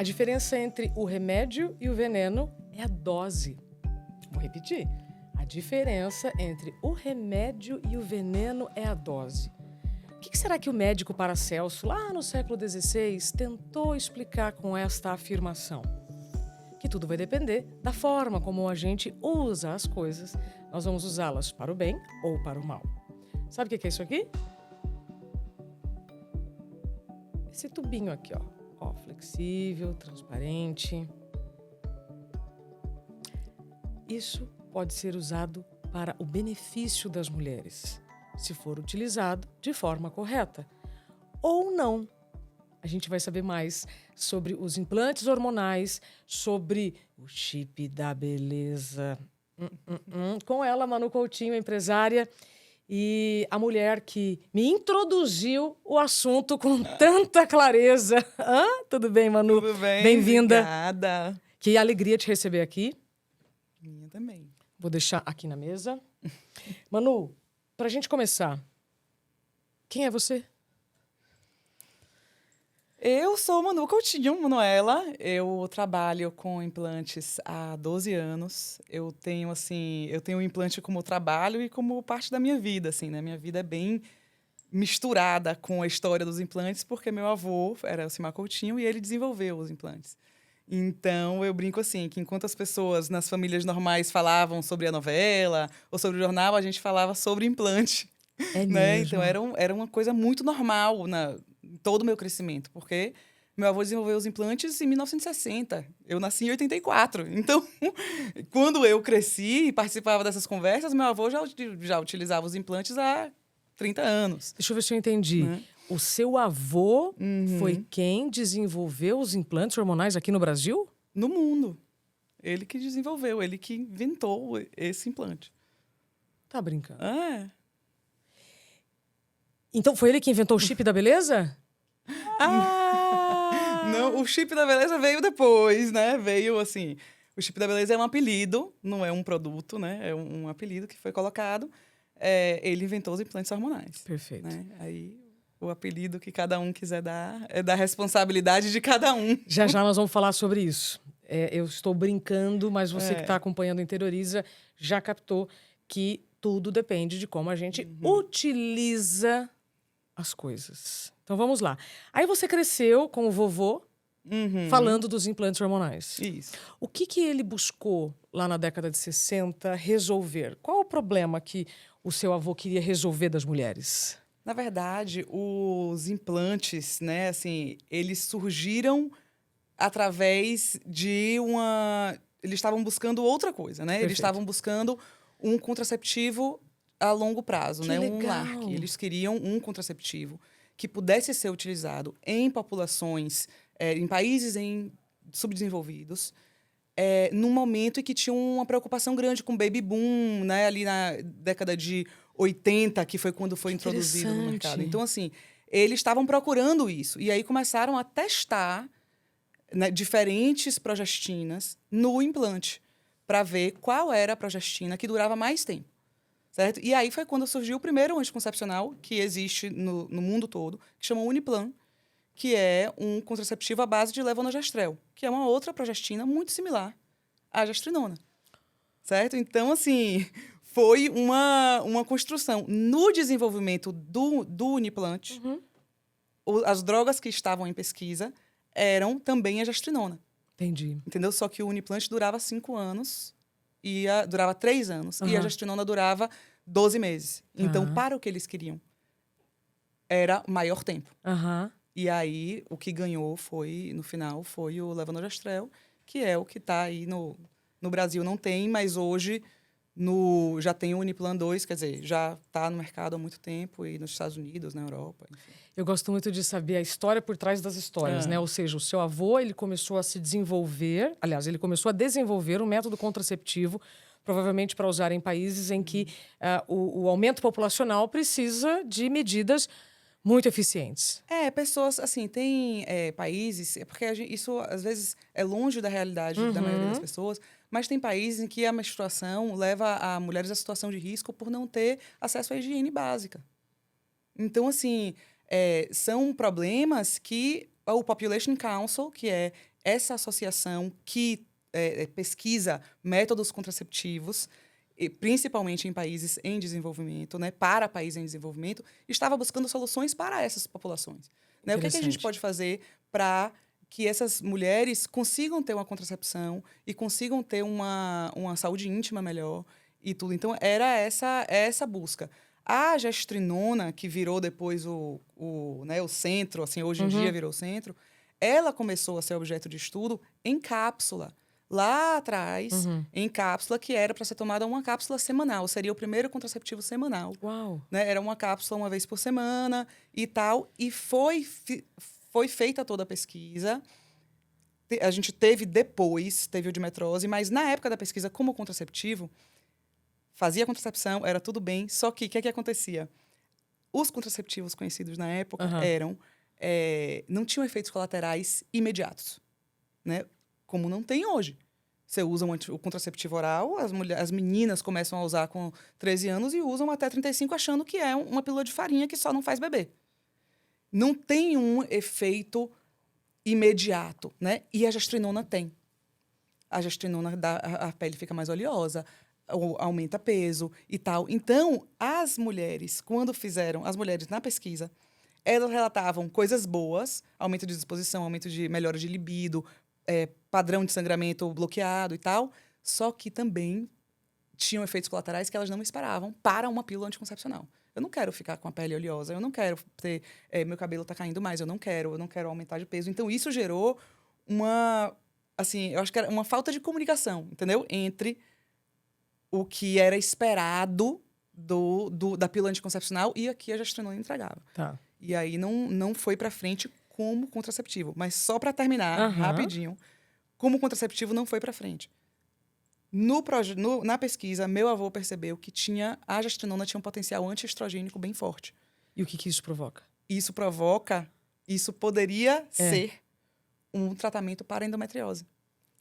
A diferença entre o remédio e o veneno é a dose. Vou repetir. A diferença entre o remédio e o veneno é a dose. O que será que o médico Paracelso, lá no século XVI, tentou explicar com esta afirmação? Que tudo vai depender da forma como a gente usa as coisas. Nós vamos usá-las para o bem ou para o mal. Sabe o que é isso aqui? Esse tubinho aqui, ó, flexível, transparente. Isso pode ser usado para o benefício das mulheres, se for utilizado de forma correta. Ou não. A gente vai saber mais sobre os implantes hormonais, sobre o chip da beleza. Com ela, Manu Coutinho, empresária e a mulher que me introduziu o assunto com tanta clareza. Tudo bem, Manu? Tudo bem, bem-vinda. Obrigada. Que alegria te receber aqui. Minha também. Vou deixar aqui na mesa. Manu, pra gente começar, quem é você? Eu sou Manu Coutinho, Manuela. Eu trabalho com implantes há 12 anos. Eu tenho um implante como trabalho e como parte da minha vida, assim, né? Minha vida é bem misturada com a história dos implantes, porque meu avô era o Cimar Coutinho e ele desenvolveu os implantes. Então, eu brinco assim, que enquanto as pessoas nas famílias normais falavam sobre a novela ou sobre o jornal, a gente falava sobre implante. É Né? mesmo? Então, era uma coisa muito normal em todo o meu crescimento, porque meu avô desenvolveu os implantes em 1960. Eu nasci em 84. Então, quando eu cresci e participava dessas conversas, meu avô já utilizava os implantes há 30 anos. Deixa eu ver se eu entendi. Né? O seu avô foi quem desenvolveu os implantes hormonais aqui no Brasil? No mundo. Ele que desenvolveu, ele que inventou esse implante. Tá brincando. É. Então foi ele que inventou o chip da beleza? Não, o chip da beleza veio depois, né? Veio assim. O chip da beleza é um apelido, não é um produto, né? É um apelido que foi colocado. Ele inventou os implantes hormonais. Perfeito. Né? Aí o apelido que cada um quiser dar é da responsabilidade de cada um. Já nós vamos falar sobre isso. Eu estou brincando, mas você que está acompanhando o Interioriza já captou que tudo depende de como a gente utiliza as coisas. Então vamos lá. Aí você cresceu com o vovô falando dos implantes hormonais. Isso. O que ele buscou lá na década de 60 resolver? Qual o problema que o seu avô queria resolver das mulheres? Na verdade, os implantes, né, assim, eles surgiram através de uma... Eles estavam buscando outra coisa, né? Perfeito. Eles estavam buscando um contraceptivo a longo prazo, Que né? legal. Um LARC. Eles queriam um contraceptivo que pudesse ser utilizado em populações, em países subdesenvolvidos, num momento em que tinha uma preocupação grande com o baby boom, né? Ali na década de 80, que foi quando foi introduzido no mercado. Então, assim, eles estavam procurando isso. E aí começaram a testar, né, diferentes progestinas no implante, para ver qual era a progestina que durava mais tempo. Certo? E aí foi quando surgiu o primeiro anticoncepcional que existe no mundo todo, que chama Uniplan, que é um contraceptivo à base de levonorgestrel, que é uma outra progestina muito similar à gestrinona. Certo? Então, assim, foi uma construção. No desenvolvimento do Uniplante, as drogas que estavam em pesquisa eram também a gestrinona. Entendi. Entendeu? Só que o Uniplante durava 5 anos, durava 3 anos, e a gestrinona durava 12 meses. Então, para o que eles queriam, era maior tempo. E aí, o que ganhou no final, foi o levonorgestrel, que é o que está aí no Brasil. Não tem, mas hoje já tem o Uniplan 2, quer dizer, já está no mercado há muito tempo, e nos Estados Unidos, na Europa, enfim. Eu gosto muito de saber a história por trás das histórias, né? Ou seja, o seu avô, ele começou a se desenvolver, aliás, ele começou a desenvolver um método contraceptivo, provavelmente para usar em países em que o aumento populacional precisa de medidas muito eficientes. Pessoas, assim, tem países, porque isso às vezes é longe da realidade da maioria das pessoas, mas tem países em que a menstruação leva a mulheres à situação de risco por não ter acesso à higiene básica. Então, assim, são problemas que o Population Council, que é essa associação que pesquisa métodos contraceptivos, e principalmente em países em desenvolvimento, né, para países em desenvolvimento, estava buscando soluções para essas populações. Né? O que é que a gente pode fazer para que essas mulheres consigam ter uma contracepção e consigam ter uma saúde íntima melhor e tudo. Então, era essa busca. A gestrinona, que virou depois né, o centro, assim, hoje em dia virou o centro, ela começou a ser objeto de estudo em cápsula. Lá atrás, em cápsula, que era para ser tomada uma cápsula semanal. Seria o primeiro contraceptivo semanal. Uau! Né? Era uma cápsula uma vez por semana e tal. E foi feita toda a pesquisa. A gente teve o dimetrose, mas na época da pesquisa, como contraceptivo, fazia contracepção, era tudo bem. Só que o que acontecia? Os contraceptivos conhecidos na época não tinham efeitos colaterais imediatos, né? Como não tem hoje. Você usa o contraceptivo oral, as meninas começam a usar com 13 anos e usam até 35 achando que é uma pílula de farinha que só não faz bebê. Não tem um efeito imediato, né? E a gestrinona tem. A gestrinona a pele fica mais oleosa, aumenta peso e tal. Então, as mulheres na pesquisa, elas relatavam coisas boas, aumento de disposição, aumento de melhora de libido, padrão de sangramento bloqueado e tal, só que também tinham efeitos colaterais que elas não esperavam para uma pílula anticoncepcional. Eu não quero ficar com a pele oleosa, eu não quero ter... meu cabelo está caindo mais, eu não quero aumentar de peso. Então, isso gerou eu acho que era uma falta de comunicação, entendeu? Entre o que era esperado da pílula anticoncepcional e aqui a gestrinona entregava. Tá. E aí não foi para frente como contraceptivo. Mas só para terminar, rapidinho, como contraceptivo não foi para frente. Na pesquisa, meu avô percebeu que a gestrinona tinha um potencial antiestrogênico bem forte. E o que isso provoca? Isso poderia ser um tratamento para endometriose,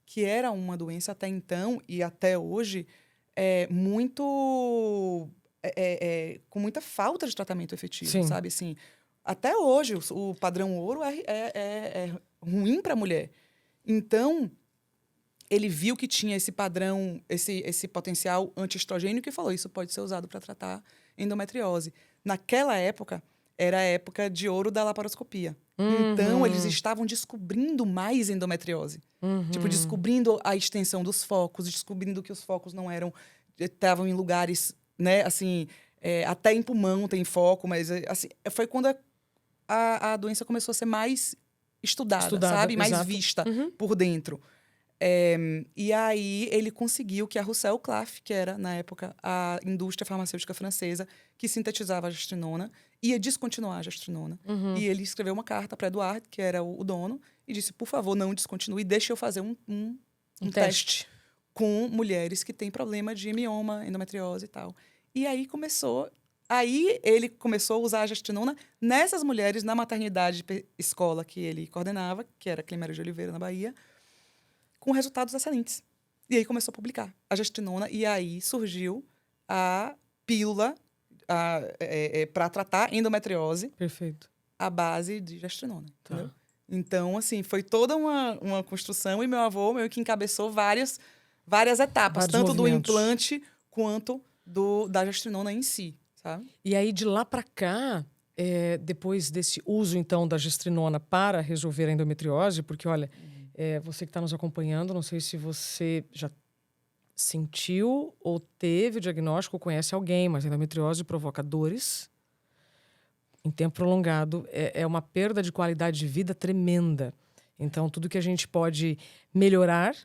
que era uma doença até então e até hoje com muita falta de tratamento efetivo, Sim. sabe? Assim, até hoje, o padrão ouro é ruim para a mulher. Então, ele viu que tinha esse padrão, esse potencial antiestrogênico e falou, isso pode ser usado para tratar endometriose. Naquela época, era a época de ouro da laparoscopia. Então, eles estavam descobrindo mais endometriose. Tipo, descobrindo a extensão dos focos, descobrindo que os focos não estavam em lugares, né, assim, até em pulmão tem foco, mas assim, foi quando a doença começou a ser mais estudada, sabe? Mais vista por dentro. E aí ele conseguiu que a Roussel Claff, que era, na época, a indústria farmacêutica francesa que sintetizava a gestrinona, ia descontinuar a gestrinona. E ele escreveu uma carta para Eduardo, que era o dono, e disse, por favor, não descontinue, deixe eu fazer um teste com mulheres que têm problema de mioma, endometriose e tal. E aí ele começou a usar a gestrinona nessas mulheres na maternidade escola que ele coordenava, que era Climério de Oliveira, na Bahia, com resultados excelentes. E aí começou a publicar a gestrinona, e aí surgiu a pílula para tratar endometriose. Perfeito. À base de gestrinona, entendeu? Então, assim, foi toda uma construção, e meu avô meio que encabeçou várias etapas, tanto do implante quanto da gestrinona em si, sabe? E aí, de lá para cá, depois desse uso, então, da gestrinona para resolver a endometriose, porque, olha, você que está nos acompanhando, não sei se você já sentiu ou teve o diagnóstico ou conhece alguém, mas a endometriose provoca dores em tempo prolongado, é uma perda de qualidade de vida tremenda. Então, tudo que a gente pode melhorar,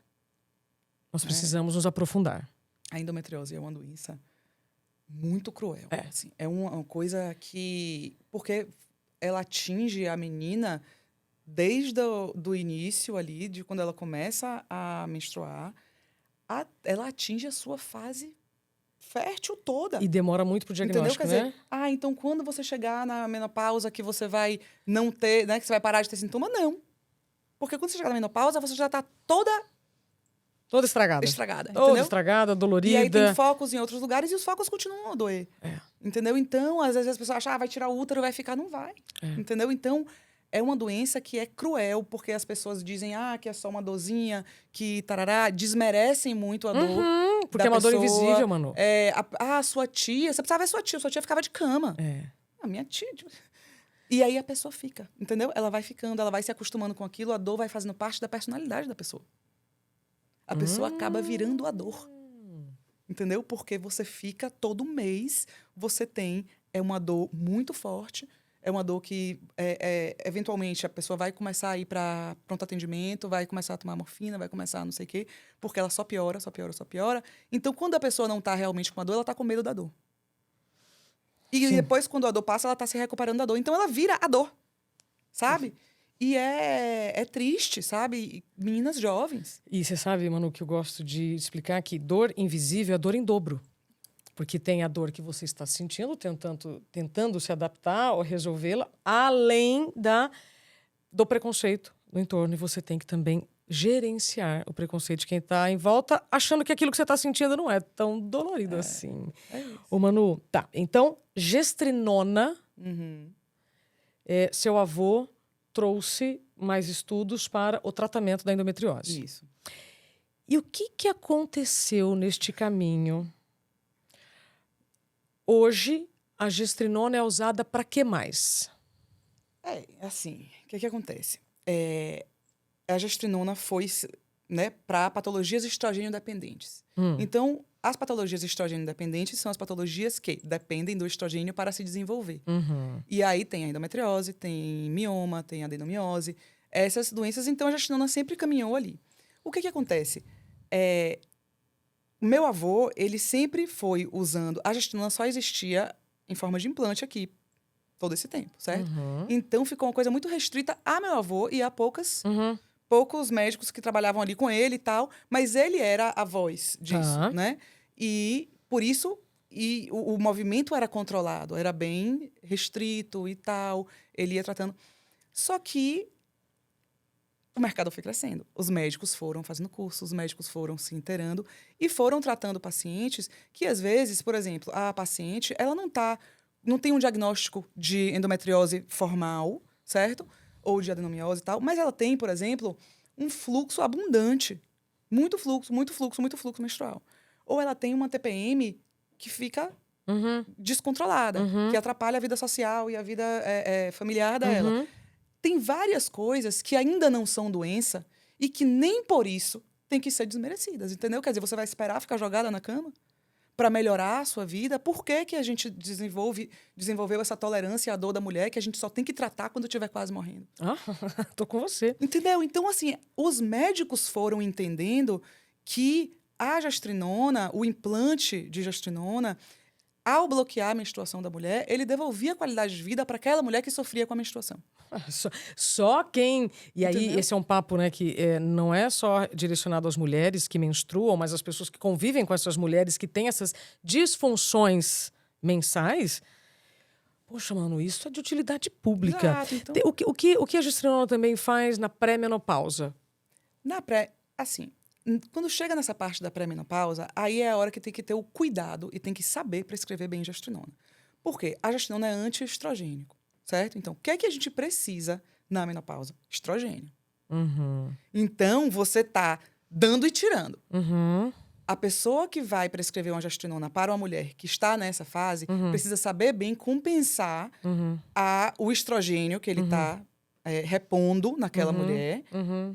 nós precisamos nos aprofundar. A endometriose é uma doença muito cruel. Assim, é uma coisa que... Porque ela atinge a menina desde do início ali, de quando ela começa a menstruar, ela atinge a sua fase fértil toda. E demora muito pro diagnóstico, entendeu? né? Quer dizer, então quando você chegar na menopausa que você vai não ter, né, que você vai parar de ter sintoma, não. Porque quando você chegar na menopausa, você já tá toda estragada. Toda entendeu? Estragada, dolorida. E aí tem focos em outros lugares e os focos continuam a doer. Entendeu? Então, às vezes as pessoas acham, vai tirar o útero, vai ficar. Não vai. Entendeu? Então, é uma doença que é cruel, porque as pessoas dizem que é só uma dorzinha, que tarará, desmerecem muito a dor Porque da é uma dor pessoa. invisível, Manu. Sua tia, você precisava ver sua tia ficava de cama. É. A minha tia... E aí a pessoa fica, entendeu? Ela vai ficando, ela vai se acostumando com aquilo, a dor vai fazendo parte da personalidade da pessoa. A pessoa acaba virando a dor. Entendeu? Porque você fica todo mês, você tem uma dor muito forte, é uma dor que, eventualmente, a pessoa vai começar a ir para pronto atendimento, vai começar a tomar morfina, vai começar a não sei o quê, porque ela só piora, só piora, só piora. Então, quando a pessoa não está realmente com a dor, ela está com medo da dor. E depois, quando a dor passa, ela está se recuperando da dor. Então, ela vira a dor, sabe? E é triste, sabe? E meninas jovens. E você sabe, Manu, que eu gosto de explicar que dor invisível é dor em dobro. Porque tem a dor que você está sentindo, tentando se adaptar ou resolvê-la, além do preconceito no entorno. E você tem que também gerenciar o preconceito de quem está em volta, achando que aquilo que você está sentindo não é tão dolorido assim. É isso. Ô, Manu, tá. Então, gestrinona, seu avô trouxe mais estudos para o tratamento da endometriose. Isso. E o que aconteceu neste caminho? Hoje, a gestrinona é usada para que mais? Assim, o que acontece? A gestrinona foi, né, para patologias estrogênio-dependentes. Então, as patologias estrogênio-dependentes são as patologias que dependem do estrogênio para se desenvolver. E aí tem a endometriose, tem mioma, tem adenomiose, essas doenças. Então, a gestrinona sempre caminhou ali. O que acontece? Meu avô, ele sempre foi usando... A gestrinona só existia em forma de implante aqui, todo esse tempo, certo? Então, ficou uma coisa muito restrita a meu avô e a poucos médicos que trabalhavam ali com ele e tal, mas ele era a voz disso, né? E, por isso, o movimento era controlado, era bem restrito e tal, ele ia tratando. Só que o mercado foi crescendo. Os médicos foram fazendo cursos, os médicos foram se inteirando e foram tratando pacientes que, às vezes, por exemplo, a paciente, ela não tem um diagnóstico de endometriose formal, certo? Ou de adenomiose e tal, mas ela tem, por exemplo, um fluxo abundante. Muito fluxo menstrual. Ou ela tem uma TPM que fica descontrolada, que atrapalha a vida social e a vida familiar dela. Tem várias coisas que ainda não são doença e que nem por isso tem que ser desmerecidas, entendeu? Quer dizer, você vai esperar ficar jogada na cama para melhorar a sua vida? Por que a gente desenvolveu essa tolerância à dor da mulher que a gente só tem que tratar quando estiver quase morrendo? Tô com você. Entendeu? Então, assim, os médicos foram entendendo que a gestrinona, o implante de gestrinona, ao bloquear a menstruação da mulher, ele devolvia a qualidade de vida para aquela mulher que sofria com a menstruação. Só quem... E aí, Entendeu? esse é um papo, né, que não é só direcionado às mulheres que menstruam, mas às pessoas que convivem com essas mulheres que têm essas disfunções mensais. Poxa, mano, isso é de utilidade pública. Exato, então... O que a gestrinona também faz na pré-menopausa? Assim, quando chega nessa parte da pré-menopausa, aí é a hora que tem que ter o cuidado e tem que saber prescrever bem gestrinona. Por quê? A gestrinona é antiestrogênico, certo? Então, o que é que a gente precisa na menopausa? Estrogênio. Então, você tá dando e tirando. A pessoa que vai prescrever uma gestrinona para uma mulher que está nessa fase precisa saber bem compensar o estrogênio que ele está repondo naquela mulher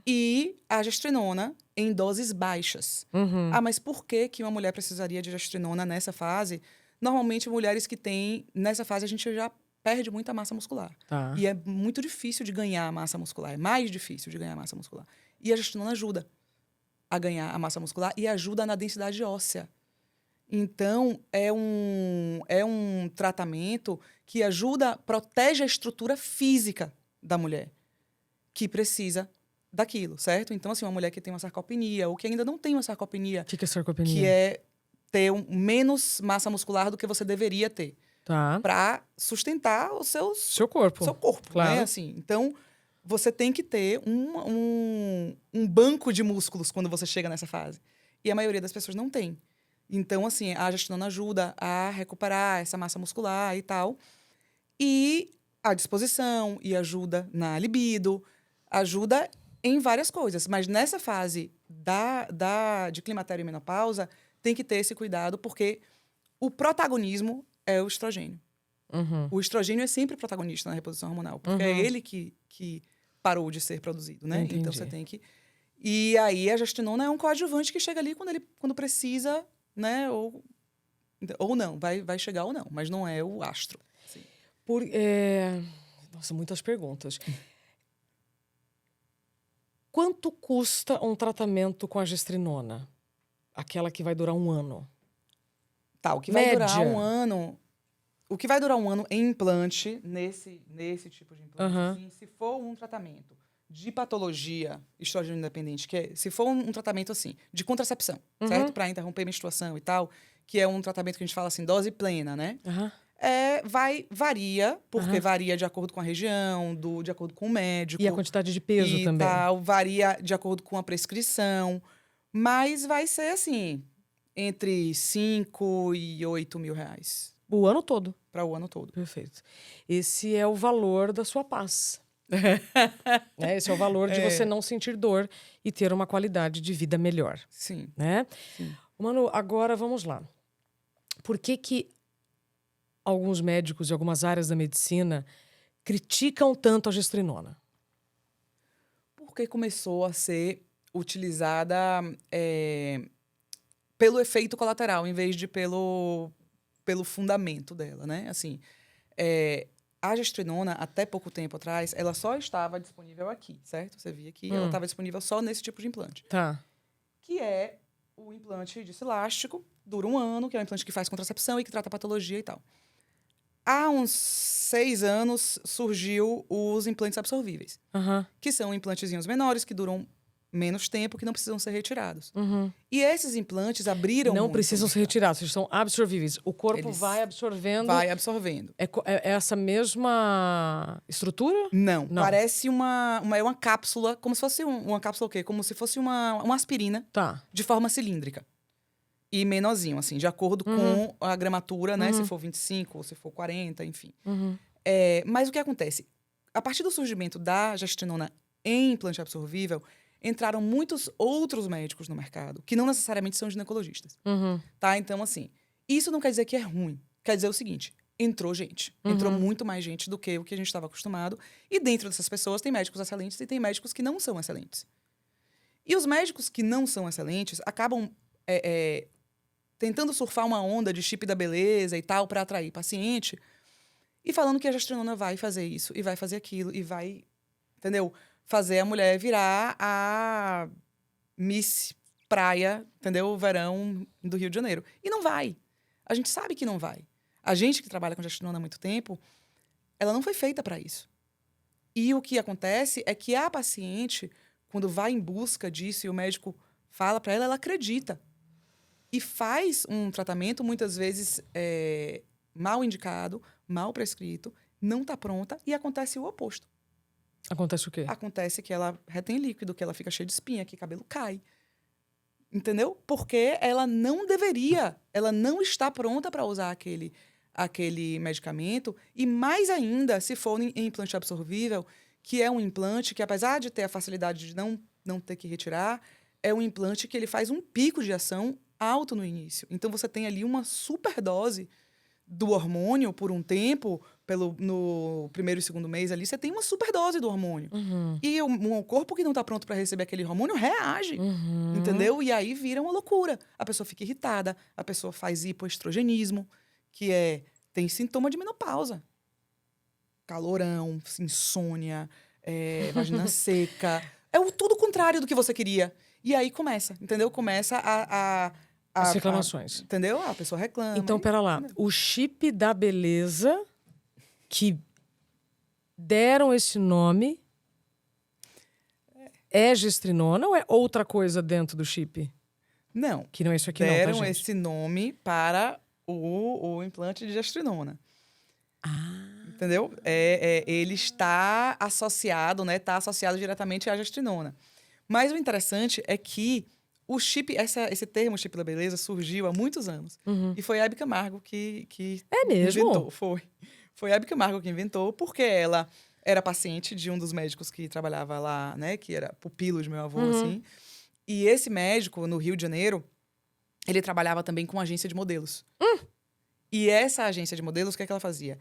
e a gestrinona em doses baixas. Mas por que uma mulher precisaria de gestrinona nessa fase? Normalmente, mulheres que têm... Nessa fase, a gente já perde muita massa muscular. Tá. E é muito difícil de ganhar massa muscular. É mais difícil de ganhar massa muscular. E a gestrinona ajuda a ganhar a massa muscular e ajuda na densidade óssea. Então, é um tratamento que protege a estrutura física da mulher, que precisa daquilo, certo? Então, assim, uma mulher que tem uma sarcopenia, ou que ainda não tem uma sarcopenia... O que é sarcopenia? Que é ter menos massa muscular do que você deveria ter. Tá. Para sustentar Seu corpo. Seu corpo, claro. né? Assim, então, você tem que ter um banco de músculos quando você chega nessa fase. E a maioria das pessoas não tem. Então, assim, a gestrinona ajuda a recuperar essa massa muscular e tal. E à disposição e ajuda na libido, ajuda em várias coisas. Mas nessa fase de climatério e menopausa, tem que ter esse cuidado, porque o protagonismo é o estrogênio. Uhum. O estrogênio é sempre protagonista na reposição hormonal, porque é ele que parou de ser produzido, né? Entendi. Então você tem que... E aí a gestrinona é um coadjuvante que chega ali quando precisa, né? Ou não, vai chegar ou não, mas não é o astro. Assim. Nossa, muitas perguntas. Quanto custa um tratamento com a gestrinona? Aquela que vai durar 1 ano. Tá, o que vai durar Média. 1 ano... O que vai durar 1 ano em implante, nesse tipo de implante, assim, se for um tratamento de patologia estrogênio independente, se for um tratamento assim, de contracepção, certo? Para interromper a menstruação e tal, que é um tratamento que a gente fala assim, dose plena, né? Varia, porque varia de acordo com a região, de acordo com o médico. E a quantidade de peso e também. Tal, varia de acordo com a prescrição, mas vai ser assim, entre 5 e 8 mil reais. O ano todo. Para o ano todo. Perfeito. Esse é o valor da sua paz. Né? Esse é o valor de você não sentir dor e ter uma qualidade de vida melhor. Sim. Né? Sim. Manu, agora vamos lá. Por que alguns médicos e algumas áreas da medicina criticam tanto a gestrinona? Porque começou a ser utilizada pelo efeito colateral, em vez de pelo fundamento dela, né? Assim, a gestrinona, até pouco tempo atrás, ela só estava disponível aqui, certo? Você via que ela estava disponível só nesse tipo de implante. Tá. Que é o implante discelástico, dura 1 ano, que é um implante que faz contracepção e que trata patologia e tal. Há uns 6 anos, surgiu os implantes absorvíveis, que são implantezinhos menores, que duram menos tempo, que não precisam ser retirados. E esses implantes abriram Não muito precisam ser retirados, eles são absorvíveis. O corpo Eles vai absorvendo. Vai absorvendo. É essa mesma estrutura? Não, Não. parece uma cápsula, como se fosse uma cápsula o quê? Como se fosse uma aspirina Tá. de forma cilíndrica. E menorzinho, assim, de acordo com a gramatura, né? Se for 25 ou se for 40, enfim. Mas o que acontece? A partir do surgimento da gestrinona em implante absorvível, entraram muitos outros médicos no mercado, que não necessariamente são ginecologistas. Tá? Então, assim, isso não quer dizer que é ruim. Quer dizer o seguinte, entrou gente. Entrou muito mais gente do que o que a gente estava acostumado. E dentro dessas pessoas tem médicos excelentes e tem médicos que não são excelentes. E os médicos que não são excelentes acabam tentando surfar uma onda de chip da beleza e tal para atrair paciente e falando que a gestrinona vai fazer isso e vai fazer aquilo e vai, entendeu? Fazer a mulher virar a Miss Praia, entendeu? O verão do Rio de Janeiro. E não vai. A gente sabe que não vai. A gente que trabalha com gestrinona há muito tempo, ela não foi feita para isso. E o que acontece é que a paciente, quando vai em busca disso e o médico fala para ela, ela acredita. E faz um tratamento, muitas vezes, mal indicado, mal prescrito, não está pronta e acontece o oposto. Acontece o quê? Acontece que ela retém líquido, que ela fica cheia de espinha, que o cabelo cai. Entendeu? Porque ela não deveria, ela não está pronta para usar aquele medicamento. E mais ainda, se for em implante absorvível, que é um implante que, apesar de ter a facilidade de não ter que retirar, é um implante que ele faz um pico de ação alto no início. Então, você tem ali uma superdose do hormônio por um tempo, no primeiro e segundo mês ali, você tem uma superdose do hormônio. E o corpo que não está pronto para receber aquele hormônio reage, entendeu? E aí vira uma loucura. A pessoa fica irritada, a pessoa faz hipoestrogenismo, que tem sintoma de menopausa. Calorão, insônia, vagina seca. É tudo o contrário do que você queria. E aí começa, entendeu? Começa as reclamações. Entendeu? A pessoa reclama. Então, pera lá. Entendeu? O chip da beleza que deram esse nome é gestrinona ou é outra coisa dentro do chip? Não. Que não é isso aqui deram não, tá, gente? esse nome para o implante de gestrinona. Entendeu? Ele está associado, né? Está associado diretamente à gestrinona. Mas o interessante é que o chip, esse termo chip da beleza surgiu há muitos anos. E foi a Hebe Camargo que É mesmo? inventou. Foi Foi a Hebe Camargo que inventou, porque ela era paciente de um dos médicos que trabalhava lá, né? Que era pupilo de meu avô, assim. E esse médico, no Rio de Janeiro, ele trabalhava também com agência de modelos. E essa agência de modelos, o que é que ela fazia?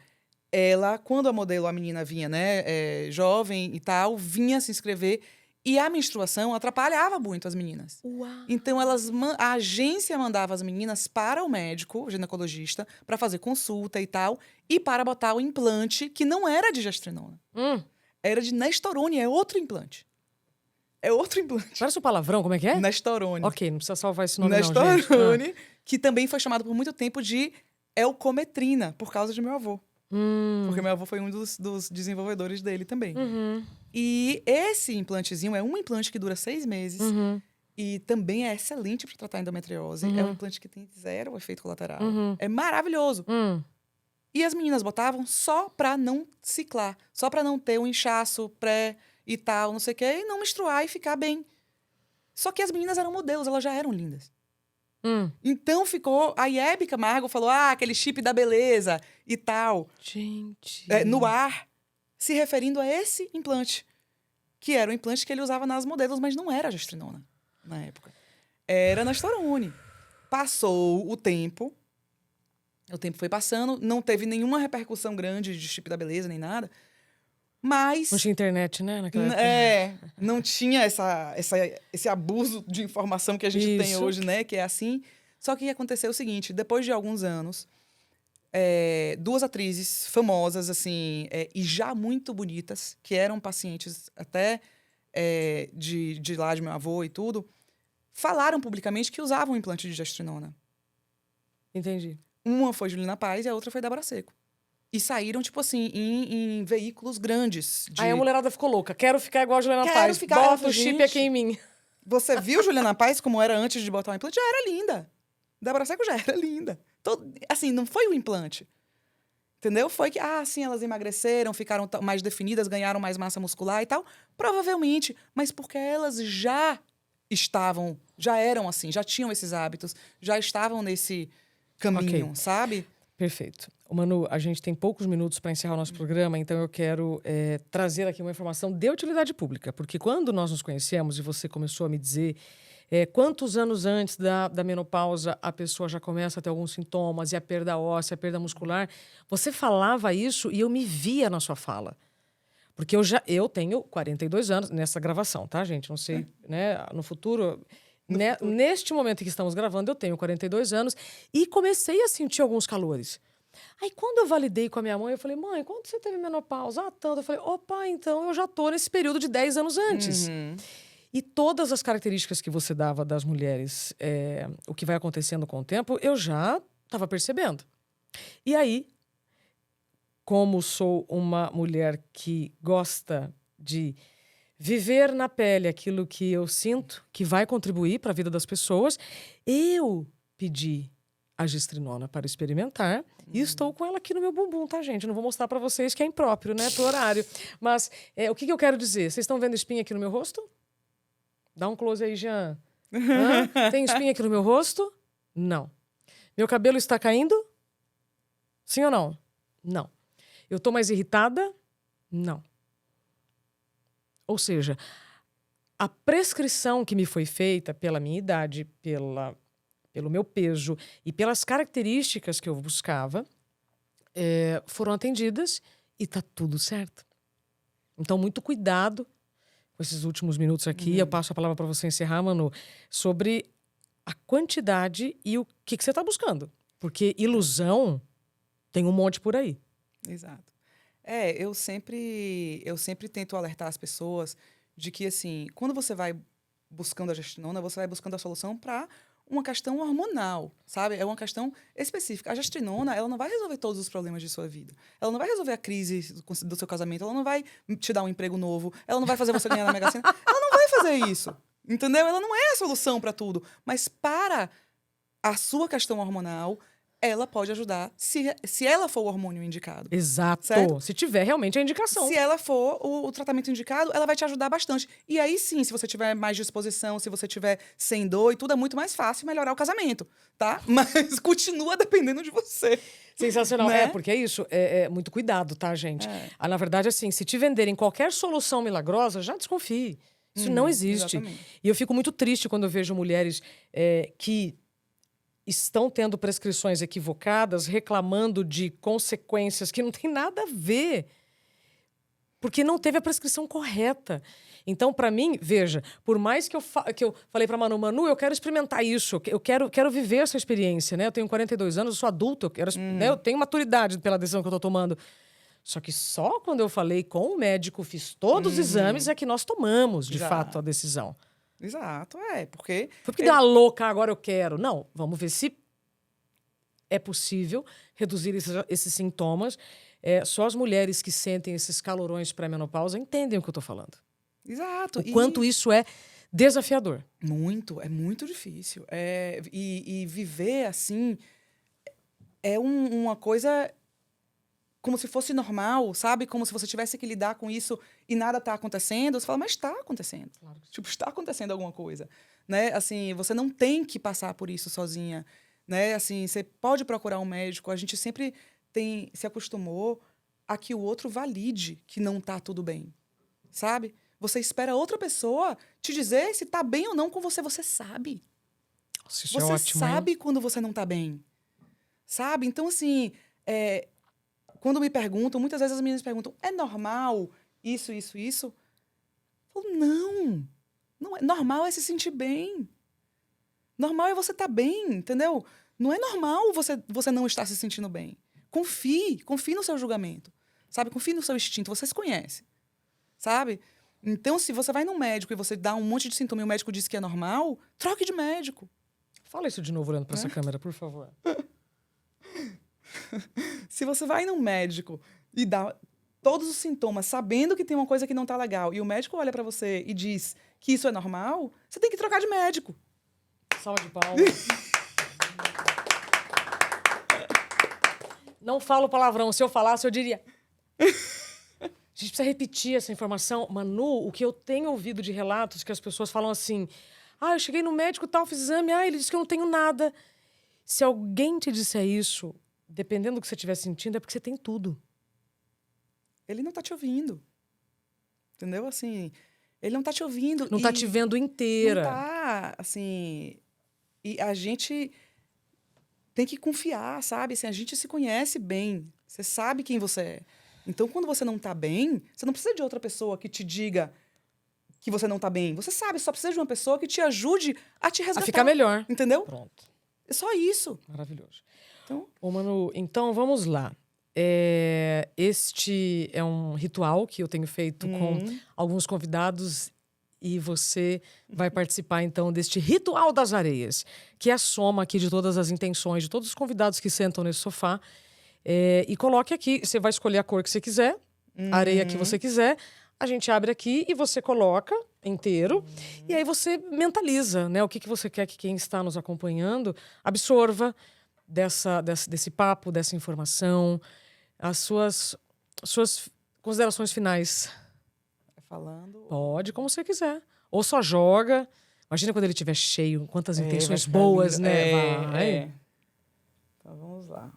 Ela, quando a menina vinha, né, jovem e tal, vinha se inscrever e a menstruação atrapalhava muito as meninas. Uau. Então, a agência mandava as meninas para o médico, o ginecologista, para fazer consulta e tal, e para botar o implante, que não era de gestrinona. Era de Nestorone, é outro implante. É outro implante. Parece um palavrão, como é que é? Nestorone. Ok, não precisa salvar esse nome não, gente. Nestorone, que também foi chamado por muito tempo de Elcometrina, por causa de meu avô. Porque meu avô foi um dos desenvolvedores dele também. E esse implantezinho é um implante que dura 6 meses. E também é excelente para tratar endometriose. É um implante que tem 0 efeito colateral. É maravilhoso. E as meninas botavam só para não ciclar. Só para não ter um inchaço pré e tal, não sei o quê. E não menstruar e ficar bem. Só que as meninas eram modelos, elas já eram lindas. Então ficou... A Hebe Camargo falou, aquele chip da beleza e tal. Gente. No ar, se referindo a esse implante. Que era o implante que ele usava nas modelos, mas não era gestrinona na época. Era Nestorone. Passou o tempo foi passando, não teve nenhuma repercussão grande de chip da beleza, nem nada. Mas... Não tinha internet, né? Naquela época. Não tinha esse abuso de informação que a gente tem hoje, né? Que é assim. Só que aconteceu o seguinte, depois de alguns anos, 2 atrizes famosas, assim, e já muito bonitas, que eram pacientes até de lá de meu avô e tudo, falaram publicamente que usavam implante de gestrinona. Entendi. Uma foi Juliana Paz e a outra foi Débora Seco. E saíram, tipo assim, em veículos grandes. Aí a mulherada ficou louca. Quero ficar igual a Juliana Paz. Bota o chip aqui em mim. Você viu Juliana Paz como era antes de botar o implante? Já era linda. Débora Seco já era linda. Assim, não foi o implante. Entendeu? Foi que, sim, elas emagreceram, ficaram mais definidas, ganharam mais massa muscular e tal. Provavelmente. Mas porque elas já eram assim, já tinham esses hábitos, já estavam nesse caminho, sabe? Perfeito. Manu, a gente tem poucos minutos para encerrar o nosso programa, então eu quero trazer aqui uma informação de utilidade pública, porque quando nós nos conhecemos e você começou a me dizer quantos anos antes da menopausa a pessoa já começa a ter alguns sintomas, e a perda óssea, a perda muscular, você falava isso e eu me via na sua fala. Porque eu tenho 42 anos nessa gravação, tá, gente? Não sei, né? No futuro... Neste momento em que estamos gravando, eu tenho 42 anos e comecei a sentir alguns calores. Aí, quando eu validei com a minha mãe, eu falei, mãe, quando você teve menopausa? Tanto. Eu falei, opa, então eu já tô nesse período de 10 anos antes. E todas as características que você dava das mulheres, o que vai acontecendo com o tempo, eu já estava percebendo. E aí, como sou uma mulher que gosta de viver na pele aquilo que eu sinto, que vai contribuir para a vida das pessoas, eu pedi a gestrinona para experimentar e estou com ela aqui no meu bumbum, tá, gente? Não vou mostrar para vocês que é impróprio, né, pro horário. Mas o que eu quero dizer? Vocês estão vendo espinha aqui no meu rosto? Dá um close aí, Jean. Tem espinha aqui no meu rosto? Não. Meu cabelo está caindo? Sim ou não? Não. Eu estou mais irritada? Não. Ou seja, a prescrição que me foi feita pela minha idade, pelo meu peso e pelas características que eu buscava, foram atendidas e tá tudo certo. Então, muito cuidado com esses últimos minutos aqui. Eu passo a palavra para você encerrar, Manu, sobre a quantidade e o que você está buscando. Porque ilusão tem um monte por aí. Exato. Eu sempre tento alertar as pessoas de que, assim, quando você vai buscando a gestrinona, você vai buscando a solução para uma questão hormonal, sabe? É uma questão específica. A gestrinona, ela não vai resolver todos os problemas de sua vida. Ela não vai resolver a crise do seu casamento, ela não vai te dar um emprego novo, ela não vai fazer você ganhar na Mega Sena. Ela não vai fazer isso, entendeu? Ela não é a solução para tudo. Mas para a sua questão hormonal, ela pode ajudar se ela for o hormônio indicado. Exato. Certo? Se tiver realmente a indicação. Se ela for o tratamento indicado, ela vai te ajudar bastante. E aí sim, se você tiver mais disposição, se você tiver sem dor e tudo, é muito mais fácil melhorar o casamento, tá? Mas continua dependendo de você. Sensacional. Né? Porque é isso. É muito cuidado, tá, gente? Na verdade, assim, se te venderem qualquer solução milagrosa, já desconfie. Isso não existe. Exatamente. E eu fico muito triste quando eu vejo mulheres que estão tendo prescrições equivocadas, reclamando de consequências que não tem nada a ver. Porque não teve a prescrição correta. Então, para mim, veja, por mais que eu falei para Manu, eu quero experimentar isso, eu quero viver essa experiência, né? Eu tenho 42 anos, eu sou adulto, né? Eu tenho maturidade pela decisão que eu tô tomando. Só que só quando eu falei com o médico, fiz todos os exames, é que nós tomamos, de fato, a decisão. Exato, porque... Foi porque deu uma louca, agora eu quero. Não, vamos ver se é possível reduzir esses sintomas. Só as mulheres que sentem esses calorões pré-menopausa entendem o que eu tô falando. Exato. O quanto isso é desafiador. É muito difícil. E viver assim é uma coisa como se fosse normal, sabe? Como se você tivesse que lidar com isso e nada tá acontecendo. Você fala, mas está acontecendo. Claro que sim. Tipo, está acontecendo alguma coisa. Né? Assim, você não tem que passar por isso sozinha. Né? Assim, você pode procurar um médico. A gente sempre se acostumou a que o outro valide que não tá tudo bem. Sabe? Você espera outra pessoa te dizer se tá bem ou não com você. Você sabe. Nossa, isso Você é ótimo, sabe hein? quando você não tá bem. Sabe? Então, assim, quando me perguntam, muitas vezes as meninas perguntam, é normal isso, isso, isso? Eu falo, não é. Normal é se sentir bem. Normal é você estar bem, entendeu? Não é normal você não estar se sentindo bem. Confie no seu julgamento, sabe? Confie no seu instinto, você se conhece, sabe? Então, se você vai num médico e você dá um monte de sintoma e o médico diz que é normal, troque de médico. Fala isso de novo olhando para essa câmera, por favor. Se você vai num médico e dá todos os sintomas sabendo que tem uma coisa que não tá legal e o médico olha para você e diz que isso é normal, você tem que trocar de médico. Salva de palmas. Não falo palavrão. Se eu falasse, eu diria... A gente precisa repetir essa informação. Manu, o que eu tenho ouvido de relatos que as pessoas falam assim... eu cheguei no médico, tal, fiz exame, ele disse que eu não tenho nada. Se alguém te disser isso, dependendo do que você estiver sentindo, é porque você tem tudo. Ele não tá te ouvindo. Entendeu? Assim, ele não tá te ouvindo. Não tá te vendo inteira. Não tá, assim... E a gente tem que confiar, sabe? Assim, a gente se conhece bem. Você sabe quem você é. Então, quando você não tá bem, você não precisa de outra pessoa que te diga que você não tá bem. Você sabe, só precisa de uma pessoa que te ajude a te resgatar. A ficar melhor. Entendeu? Pronto. É só isso. Maravilhoso. Então, Manu, então vamos lá. Este é um ritual que eu tenho feito com alguns convidados e você vai participar, então, deste ritual das areias, que é a soma aqui de todas as intenções de todos os convidados que sentam nesse sofá. E coloque aqui, você vai escolher a cor que você quiser, a areia que você quiser. A gente abre aqui e você coloca inteiro. E aí você mentaliza, né? O que você quer que quem está nos acompanhando absorva desse papo, dessa informação, as suas considerações finais. falando... Pode, como você quiser. Ou só joga. Imagina quando ele estiver cheio, quantas intenções vai ficar boas, lindo. né? Vai. Então, vamos lá.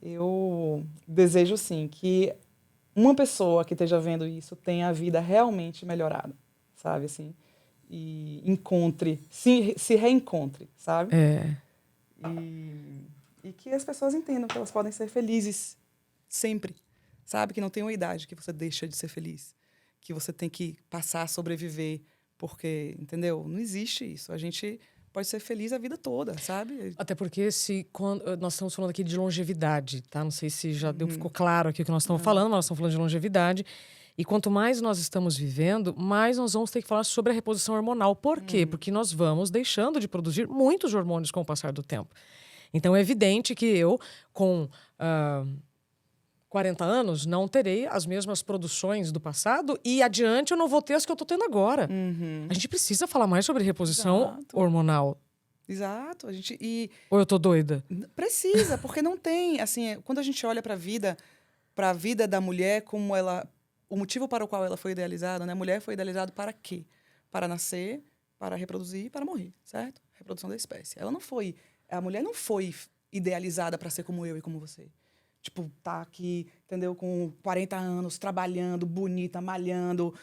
Eu desejo, sim, que uma pessoa que esteja vendo isso tenha a vida realmente melhorada, sabe, assim? E se reencontre, sabe? E que as pessoas entendam que elas podem ser felizes sempre, sabe? Que não tem uma idade que você deixa de ser feliz, que você tem que passar a sobreviver, porque, entendeu? Não existe isso. A gente pode ser feliz a vida toda, sabe? Até porque nós estamos falando aqui de longevidade, tá? Não sei se já ficou claro aqui o que nós estamos falando, mas nós estamos falando de longevidade. E quanto mais nós estamos vivendo, mais nós vamos ter que falar sobre a reposição hormonal. Por quê? Porque nós vamos deixando de produzir muitos hormônios com o passar do tempo. Então, é evidente que eu, com 40 anos, não terei as mesmas produções do passado e adiante eu não vou ter as que eu estou tendo agora. A gente precisa falar mais sobre reposição hormonal. Exato. Ou eu tô doida? Precisa, porque não tem, assim, quando a gente olha para a vida da mulher como o motivo para o qual ela foi idealizada, né? A mulher foi idealizada para quê? Para nascer, para reproduzir, para morrer, certo? Reprodução da espécie. A mulher não foi idealizada para ser como eu e como você. Tipo, tá aqui, entendeu? Com 40 anos, trabalhando, bonita, malhando,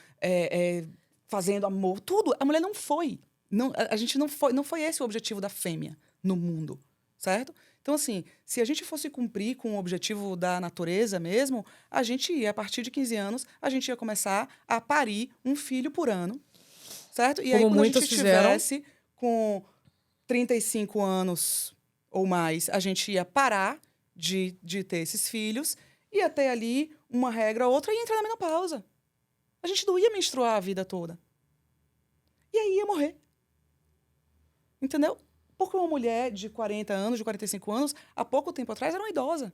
fazendo amor, tudo. A mulher não foi. Não, a gente não foi esse o objetivo da fêmea no mundo, certo? Então, assim, se a gente fosse cumprir com o objetivo da natureza mesmo, a gente ia, a partir de 15 anos, a gente ia começar a parir um filho por ano, certo? E Como aí, quando a muitas gente fizeram. tivesse com 35 anos ou mais, a gente ia parar de ter esses filhos, ia ter ali uma regra ou outra e ia entrar na menopausa. A gente não ia menstruar a vida toda. E aí ia morrer. Entendeu? Porque uma mulher de 40 anos, de 45 anos, há pouco tempo atrás era uma idosa.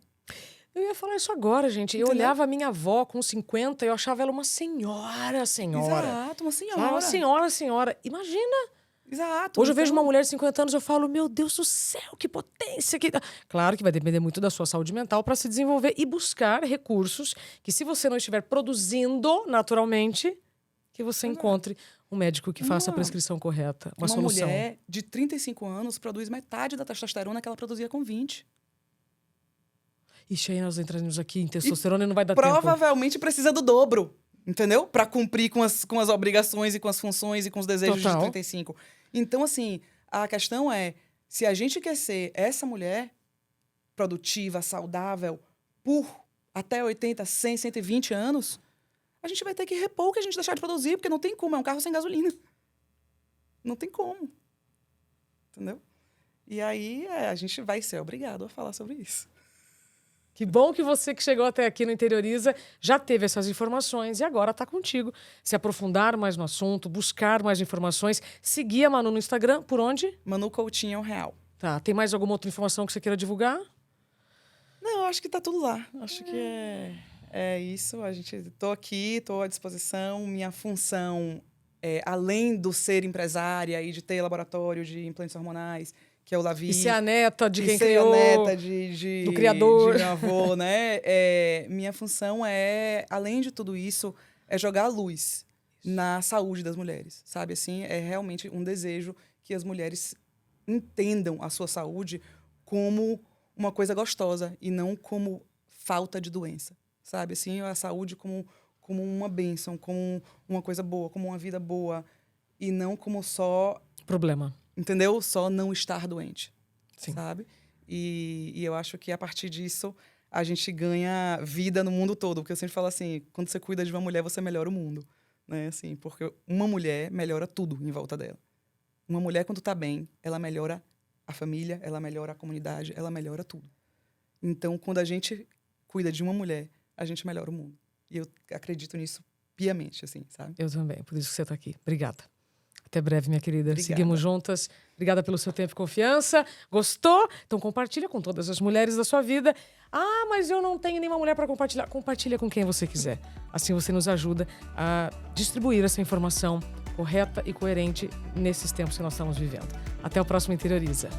Eu ia falar isso agora, gente. Eu Entendeu? olhava a minha avó com 50 e eu achava ela uma senhora. Exato, uma senhora. Sabe? Uma senhora. Imagina. Exato. Hoje eu vejo uma mulher de 50 anos e eu falo, meu Deus do céu, que potência. Claro que vai depender muito da sua saúde mental para se desenvolver e buscar recursos que, se você não estiver produzindo naturalmente, que você encontre um médico que faça a prescrição correta, uma solução. Uma mulher de 35 anos produz metade da testosterona que ela produzia com 20. Ixi, aí nós entramos aqui em testosterona e não vai dar tempo. Provavelmente precisa do dobro, entendeu? Para cumprir com as obrigações e com as funções e com os desejos Total. de 35. Então, assim, a questão é, se a gente quer ser essa mulher produtiva, saudável, por até 80, 100, 120 anos, a gente vai ter que repor o que a gente deixar de produzir, porque não tem como, é um carro sem gasolina. Não tem como. Entendeu? E aí a gente vai ser obrigado a falar sobre isso. Que bom que você que chegou até aqui no Interioriza já teve essas informações e agora está contigo. Se aprofundar mais no assunto, buscar mais informações, seguir a Manu no Instagram, por onde? Manu Coutinho Real. Tá, tem mais alguma outra informação que você queira divulgar? Não, acho que tá tudo lá. Acho que é isso. Tô aqui, tô à disposição. Minha função, além do ser empresária e de ter laboratório de implantes hormonais, que é o Lavi. E ser a neta de quem ser criou, a neta do criador. de meu avô, né? Minha função além de tudo isso, é jogar a luz na saúde das mulheres, sabe? Assim, é realmente um desejo que as mulheres entendam a sua saúde como uma coisa gostosa e não como falta de doença, sabe? Assim, a saúde como uma bênção, como uma coisa boa, como uma vida boa e não como só... Problema. Entendeu? Só não estar doente, Sim. sabe? E eu acho que, a partir disso, a gente ganha vida no mundo todo. Porque eu sempre falo assim, quando você cuida de uma mulher, você melhora o mundo. Né? Assim, porque uma mulher melhora tudo em volta dela. Uma mulher, quando tá bem, ela melhora a família, ela melhora a comunidade, ela melhora tudo. Então, quando a gente cuida de uma mulher, a gente melhora o mundo. E eu acredito nisso piamente, assim, sabe? Eu também, por isso que você está aqui. Obrigada. Até breve, minha querida. Obrigada. Seguimos juntas. Obrigada pelo seu tempo e confiança. Gostou? Então compartilha com todas as mulheres da sua vida. Ah, mas eu não tenho nenhuma mulher para compartilhar. Compartilha com quem você quiser. Assim você nos ajuda a distribuir essa informação correta e coerente nesses tempos que nós estamos vivendo. Até o próximo Interioriza.